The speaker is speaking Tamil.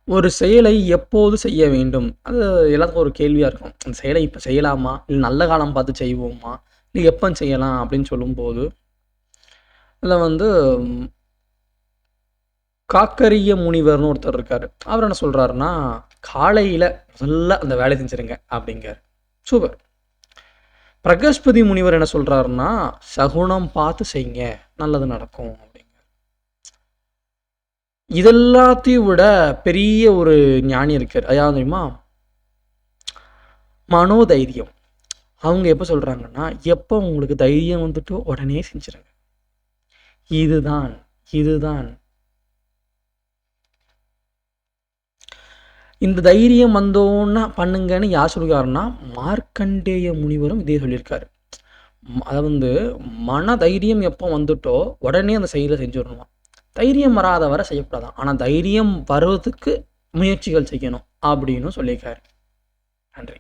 ஒரு செயலை எப்போது செய்ய வேண்டும்? அது எல்லாத்துக்கும் ஒரு கேள்வியா இருக்கும். அந்த செயலை இப்ப செய்யலாமா? இல்ல நல்ல காலம் பார்த்து செய்வோமா? இல்ல எப்ப செய்யலாம்? அப்படின்னு சொல்லும்போது, இதுல வந்து ம் காக்கரிய முனிவர்னு ஒருத்தர் இருக்காரு. அவர் என்ன சொல்றாருன்னா, "காலையில முதல்ல அந்த வேலைய செஞ்சுருங்க" அப்படிங்காரு. சூப்பர். பிரகஸ்பதி முனிவர் என்ன சொல்றாருன்னா, "சகுனம் பார்த்து செய்யுங்க, நல்லது நடக்கும்" அப்படிங்காரு. இதெல்லாத்தையும் விட பெரிய ஒரு ஞானி இருக்காரு. அது யார் தெரியுமா? மனோதைரியம். அவங்க எப்ப சொல்றாங்கன்னா, எப்ப உங்களுக்கு தைரியம் வந்துட்டோ உடனே செஞ்சுருங்க. இதுதான், இதுதான். இந்த தைரியம் வந்தோன்ன பண்ணுங்கன்னு யார் சொல்லிருக்காருன்னா, மார்க்கண்டேய முனிவரும் இதே சொல்லியிருக்காரு. அது வந்து மன தைரியம் எப்போ வந்துட்டோ, உடனே அந்த செயல செஞ்சுரணுமாம். தைரியம் வராத வரை செய்யக்கூடாதாம். ஆனா தைரியம் வருவதுக்கு முயற்சிகள் செய்யணும். அப்படின்னு சொல்லியிருக்காரு. நன்றி.